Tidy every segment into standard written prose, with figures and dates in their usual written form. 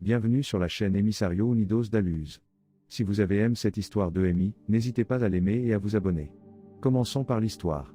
Bienvenue sur la chaîne Emissario Unidos da Luz. Si vous avez aimé cette histoire d'EMI, n'hésitez pas à l'aimer et à vous abonner. Commençons par l'histoire.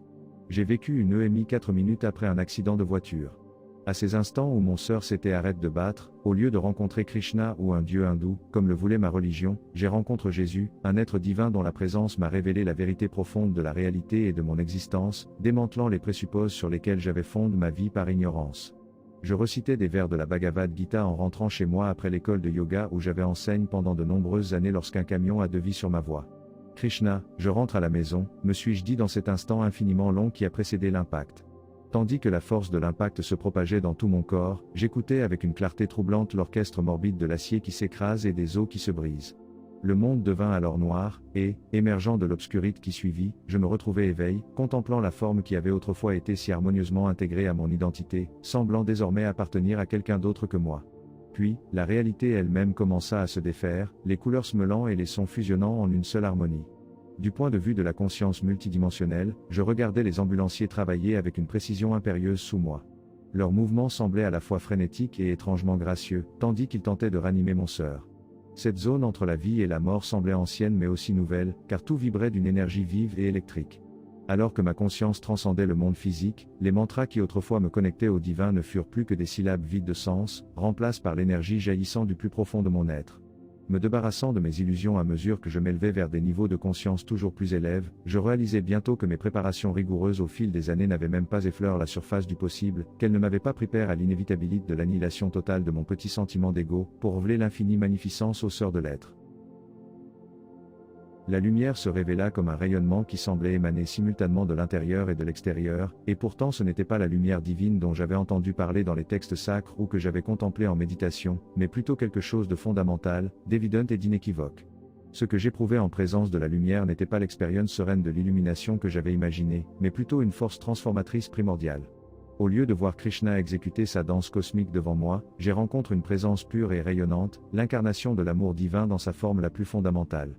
J'ai vécu une EMI 4 minutes après un accident de voiture. À ces instants où mon cœur s'était arrêté de battre, au lieu de rencontrer Krishna ou un dieu hindou, comme le voulait ma religion, j'ai rencontré Jésus, un être divin dont la présence m'a révélé la vérité profonde de la réalité et de mon existence, démantelant les présupposés sur lesquels j'avais fondé ma vie par ignorance. Je recitais des vers de la Bhagavad Gita en rentrant chez moi après l'école de yoga où j'avais enseigné pendant de nombreuses années lorsqu'un camion a dévié sur ma voie. Krishna, je rentre à la maison, me suis-je dit dans cet instant infiniment long qui a précédé l'impact. Tandis que la force de l'impact se propageait dans tout mon corps, j'écoutais avec une clarté troublante l'orchestre morbide de l'acier qui s'écrase et des os qui se brisent. Le monde devint alors noir, et, émergeant de l'obscurité qui suivit, je me retrouvai éveillé, contemplant la forme qui avait autrefois été si harmonieusement intégrée à mon identité, semblant désormais appartenir à quelqu'un d'autre que moi. Puis, la réalité elle-même commença à se défaire, les couleurs se mêlant et les sons fusionnant en une seule harmonie. Du point de vue de la conscience multidimensionnelle, je regardais les ambulanciers travailler avec une précision impérieuse sous moi. Leurs mouvements semblaient à la fois frénétiques et étrangement gracieux, tandis qu'ils tentaient de ranimer mon cœur. Cette zone entre la vie et la mort semblait ancienne mais aussi nouvelle, car tout vibrait d'une énergie vive et électrique. Alors que ma conscience transcendait le monde physique, les mantras qui autrefois me connectaient au divin ne furent plus que des syllabes vides de sens, remplacées par l'énergie jaillissant du plus profond de mon être. Me débarrassant de mes illusions à mesure que je m'élevais vers des niveaux de conscience toujours plus élevés, je réalisais bientôt que mes préparations rigoureuses au fil des années n'avaient même pas effleuré la surface du possible, qu'elles ne m'avaient pas préparé à l'inévitabilité de l'annihilation totale de mon petit sentiment d'ego, pour révéler l'infinie magnificence au sœur de l'être. La lumière se révéla comme un rayonnement qui semblait émaner simultanément de l'intérieur et de l'extérieur, et pourtant ce n'était pas la lumière divine dont j'avais entendu parler dans les textes sacres ou que j'avais contemplé en méditation, mais plutôt quelque chose de fondamental, d'évident et d'inéquivoque. Ce que j'éprouvais en présence de la lumière n'était pas l'expérience sereine de l'illumination que j'avais imaginée, mais plutôt une force transformatrice primordiale. Au lieu de voir Krishna exécuter sa danse cosmique devant moi, j'ai rencontré une présence pure et rayonnante, l'incarnation de l'amour divin dans sa forme la plus fondamentale.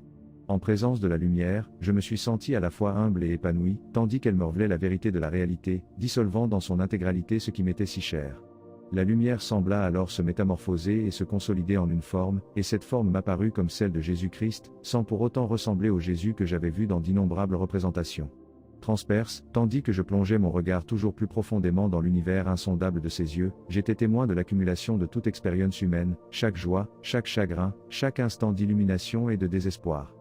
En présence de la lumière, je me suis senti à la fois humble et épanoui, tandis qu'elle me révélait la vérité de la réalité, dissolvant dans son intégralité ce qui m'était si cher. La lumière sembla alors se métamorphoser et se consolider en une forme, et cette forme m'apparut comme celle de Jésus-Christ, sans pour autant ressembler au Jésus que j'avais vu dans d'innombrables représentations. Transperce, tandis que je plongeais mon regard toujours plus profondément dans l'univers insondable de ses yeux, j'étais témoin de l'accumulation de toute expérience humaine, chaque joie, chaque chagrin, chaque instant d'illumination et de désespoir.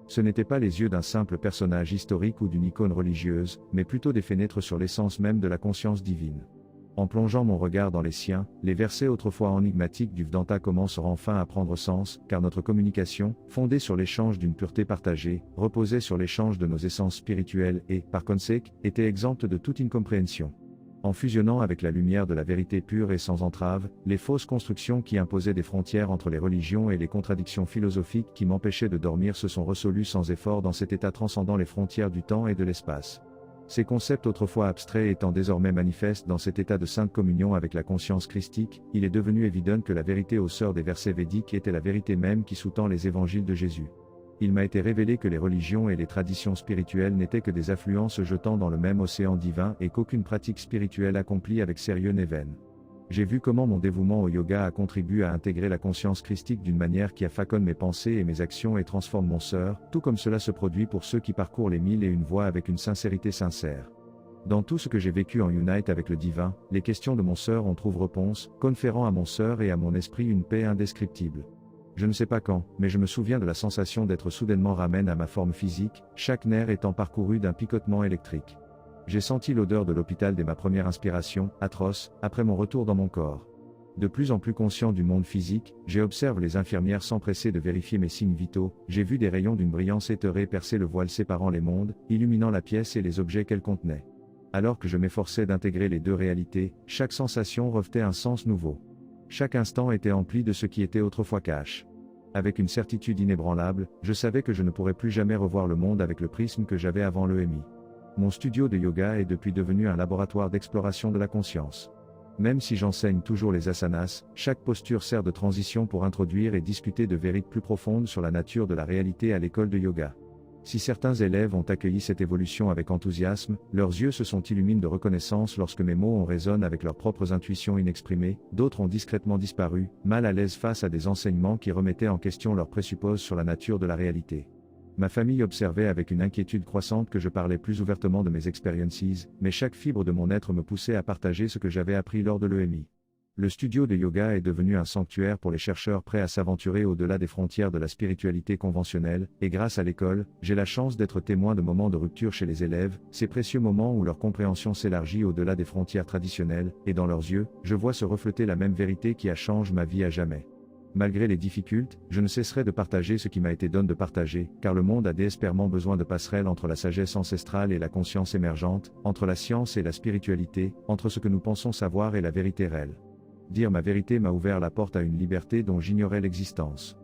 Ce n'étaient pas les yeux d'un simple personnage historique ou d'une icône religieuse, mais plutôt des fenêtres sur l'essence même de la conscience divine. En plongeant mon regard dans les siens, les versets autrefois enigmatiques du Vedanta commenceront enfin à prendre sens, car notre communication, fondée sur l'échange d'une pureté partagée, reposait sur l'échange de nos essences spirituelles et, par conséquent, était exempte de toute incompréhension. En fusionnant avec la lumière de la vérité pure et sans entrave, les fausses constructions qui imposaient des frontières entre les religions et les contradictions philosophiques qui m'empêchaient de dormir se sont résolues sans effort dans cet état transcendant les frontières du temps et de l'espace. Ces concepts autrefois abstraits étant désormais manifestes dans cet état de sainte communion avec la conscience christique, il est devenu évident que la vérité au sœur des versets védiques était la vérité même qui sous-tend les évangiles de Jésus. Il m'a été révélé que les religions et les traditions spirituelles n'étaient que des affluents se jetant dans le même océan divin et qu'aucune pratique spirituelle accomplie avec sérieux n'est vaine. J'ai vu comment mon dévouement au yoga a contribué à intégrer la conscience christique d'une manière qui affaconne mes pensées et mes actions et transforme mon sœur, tout comme cela se produit pour ceux qui parcourent les 1001 voies avec une sincérité sincère. Dans tout ce que j'ai vécu en unite avec le divin, les questions de mon sœur ont trouvé réponse, conférant à mon sœur et à mon esprit une paix indescriptible. Je ne sais pas quand, mais je me souviens de la sensation d'être soudainement ramène à ma forme physique, chaque nerf étant parcouru d'un picotement électrique. J'ai senti l'odeur de l'hôpital dès ma première inspiration, atroce, après mon retour dans mon corps. De plus en plus conscient du monde physique, j'ai observé les infirmières s'empresser de vérifier mes signes vitaux, j'ai vu des rayons d'une brillance éthérée percer le voile séparant les mondes, illuminant la pièce et les objets qu'elle contenait. Alors que je m'efforçais d'intégrer les deux réalités, chaque sensation revêtait un sens nouveau. Chaque instant était empli de ce qui était autrefois cache. Avec une certitude inébranlable, je savais que je ne pourrais plus jamais revoir le monde avec le prisme que j'avais avant l'EMI. Mon studio de yoga est depuis devenu un laboratoire d'exploration de la conscience. Même si j'enseigne toujours les asanas, chaque posture sert de transition pour introduire et discuter de vérités plus profondes sur la nature de la réalité à l'école de yoga. Si certains élèves ont accueilli cette évolution avec enthousiasme, leurs yeux se sont illuminés de reconnaissance lorsque mes mots ont résonné avec leurs propres intuitions inexprimées, d'autres ont discrètement disparu, mal à l'aise face à des enseignements qui remettaient en question leurs présupposes sur la nature de la réalité. Ma famille observait avec une inquiétude croissante que je parlais plus ouvertement de mes expériences, mais chaque fibre de mon être me poussait à partager ce que j'avais appris lors de l'EMI. Le studio de yoga est devenu un sanctuaire pour les chercheurs prêts à s'aventurer au-delà des frontières de la spiritualité conventionnelle, et grâce à l'école, j'ai la chance d'être témoin de moments de rupture chez les élèves, ces précieux moments où leur compréhension s'élargit au-delà des frontières traditionnelles, et dans leurs yeux, je vois se refléter la même vérité qui a changé ma vie à jamais. Malgré les difficultés, je ne cesserai de partager ce qui m'a été donné de partager, car le monde a désespérément besoin de passerelles entre la sagesse ancestrale et la conscience émergente, entre la science et la spiritualité, entre ce que nous pensons savoir et la vérité réelle. Dire ma vérité m'a ouvert la porte à une liberté dont j'ignorais l'existence.